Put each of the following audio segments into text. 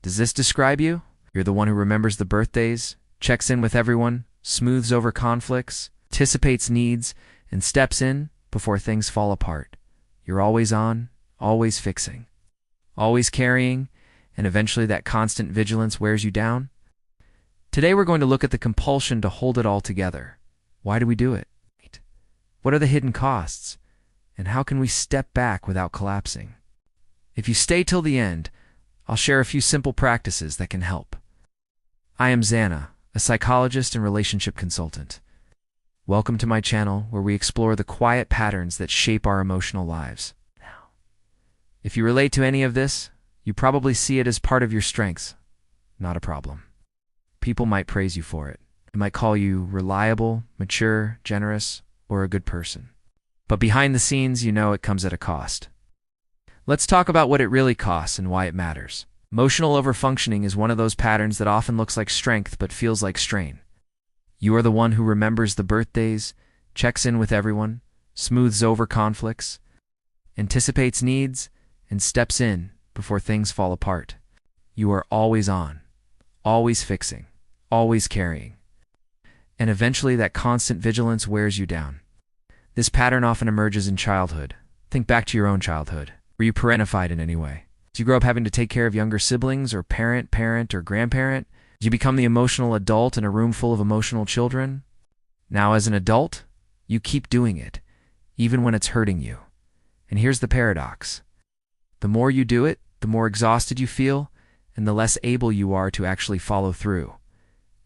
Does this describe you? You're the one who remembers the birthdays, checks in with everyone, smooths over conflicts, anticipates needs, and steps in before things fall apart. You're always on, always fixing, always carrying, and eventually that constant vigilance wears you down. Today we're going to look at the compulsion to hold it all together. Why do we do it? What are the hidden costs? And how can we step back without collapsing? If you stay till the end, I'll share a few simple practices that can help. I am Xana, a psychologist and relationship consultant. Welcome to my channel where we explore the quiet patterns that shape our emotional lives. If you relate to any of this, you probably see it as part of your strengths, not a problem. People might praise you for it. They might call you reliable, mature, generous, or a good person. But behind the scenes, you know it comes at a cost. Let's talk about what it really costs and why it matters. Emotional overfunctioning is one of those patterns that often looks like strength but feels like strain. You are the one who remembers the birthdays, checks in with everyone, smooths over conflicts, anticipates needs, and steps in before things fall apart. You are always on, always fixing, always carrying. And eventually that constant vigilance wears you down. This pattern often emerges in childhood. Think back to your own childhood. Were you parentified in any way? Did you grow up having to take care of younger siblings or parent, or grandparent? Did you become the emotional adult in a room full of emotional children? Now as an adult, you keep doing it, even when it's hurting you. And here's the paradox. The more you do it, the more exhausted you feel, and the less able you are to actually follow through.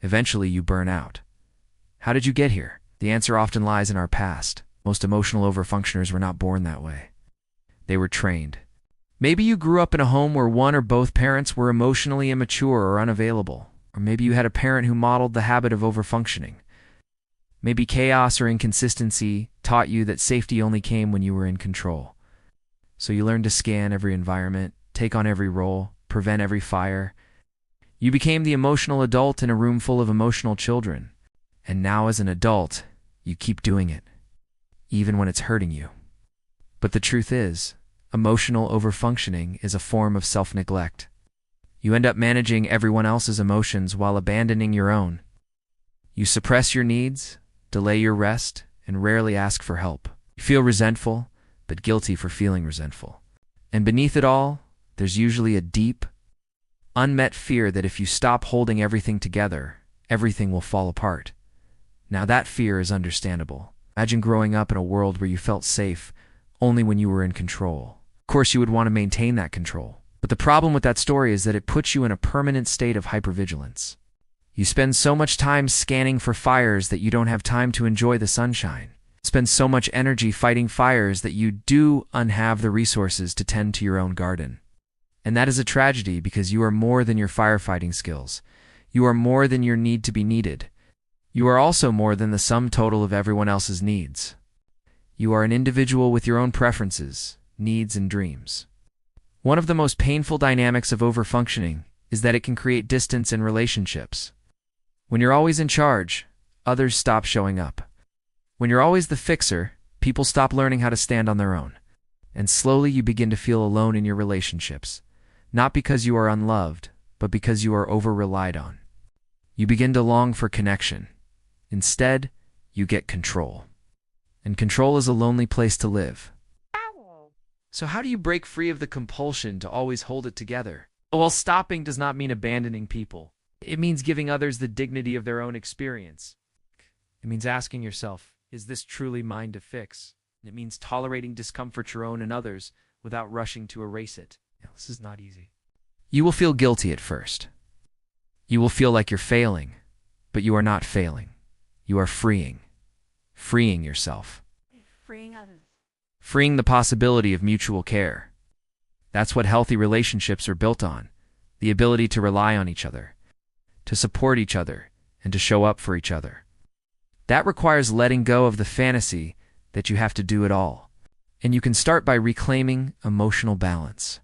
Eventually you burn out. How did you get here? The answer often lies in our past. Most emotional overfunctioners were not born that way. They were trained. Maybe you grew up in a home where one or both parents were emotionally immature or unavailable. Or maybe you had a parent who modeled the habit of overfunctioning. Maybe chaos or inconsistency taught you that safety only came when you were in control. So you learned to scan every environment, take on every role, prevent every fire. You became the emotional adult in a room full of emotional children. And now as an adult, you keep doing it, even when it's hurting you. But the truth is, emotional overfunctioning is a form of self-neglect. You end up managing everyone else's emotions while abandoning your own. You suppress your needs, delay your rest, and rarely ask for help. You feel resentful, but guilty for feeling resentful. And beneath it all, there's usually a deep, unmet fear that if you stop holding everything together, everything will fall apart. Now that fear is understandable. Imagine growing up in a world where you felt safe only when you were in control. Of course, you would want to maintain that control. But the problem with that story is that it puts you in a permanent state of hypervigilance. You spend so much time scanning for fires that you don't have time to enjoy the sunshine. Spend so much energy fighting fires that you do unhave the resources to tend to your own garden. And that is a tragedy because you are more than your firefighting skills. You are more than your need to be needed. You are also more than the sum total of everyone else's needs. You are an individual with your own preferences, needs, and dreams. One of the most painful dynamics of overfunctioning is that it can create distance in relationships. When you're always in charge, others stop showing up. When you're always the fixer, people stop learning how to stand on their own. And slowly you begin to feel alone in your relationships, not because you are unloved, but because you are over-relied on. You begin to long for connection. Instead, you get control. And control is a lonely place to live. So how do you break free of the compulsion to always hold it together? Well, stopping does not mean abandoning people. It means giving others the dignity of their own experience. It means asking yourself, is this truly mine to fix? It means tolerating discomfort your own and others without rushing to erase it. This is not easy. You will feel guilty at first. You will feel like you're failing, but you are not failing. You are freeing yourself. Freeing others. Freeing the possibility of mutual care. That's what healthy relationships are built on. The ability to rely on each other, to support each other, and to show up for each other. That requires letting go of the fantasy that you have to do it all. And you can start by reclaiming emotional balance.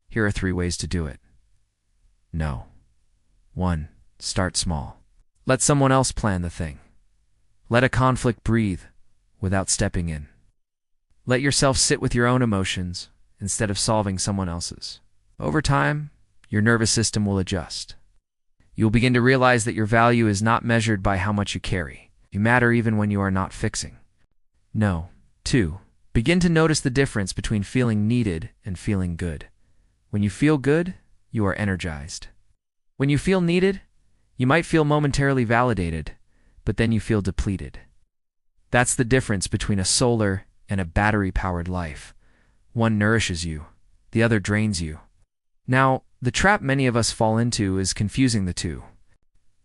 Here are 3 ways to do it. No. 1. Start small. Let someone else plan the thing. Let a conflict breathe without stepping in. Let yourself sit with your own emotions instead of solving someone else's. Over time, your nervous system will adjust. You'll begin to realize that your value is not measured by how much you carry. You matter even when you are not fixing. No. 2. Begin to notice the difference between feeling needed and feeling good. When you feel good, you are energized. When you feel needed, you might feel momentarily validated, but then you feel depleted. That's the difference between a solar and a battery-powered life. One nourishes you, the other drains you. Now, the trap many of us fall into is confusing the two.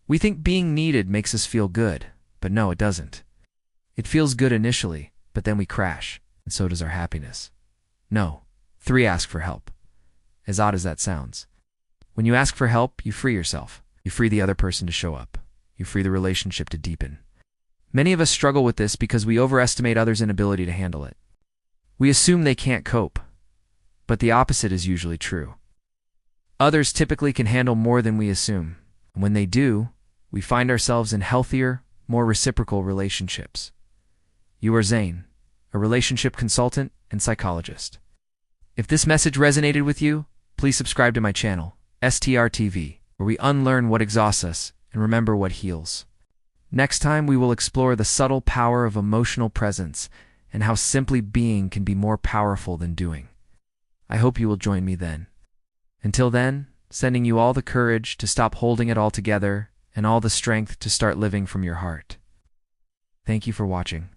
We think being needed makes us feel good, but no, it doesn't. It feels good initially, but then we crash, and so does our happiness. No. 3. Ask for help. As odd as that sounds. When you ask for help, you free yourself. You free the other person to show up. You free the relationship to deepen. Many of us struggle with this because we overestimate others' inability to handle it. We assume they can't cope, but the opposite is usually true. Others typically can handle more than we assume, and when they do, we find ourselves in healthier, more reciprocal relationships. You are Zane, a relationship consultant and psychologist. If this message resonated with you, please subscribe to my channel, STR where we unlearn what exhausts us and remember what heals. Next time, we will explore the subtle power of emotional presence and how simply being can be more powerful than doing. I hope you will join me then. Until then, sending you all the courage to stop holding it all together and all the strength to start living from your heart. Thank you for watching.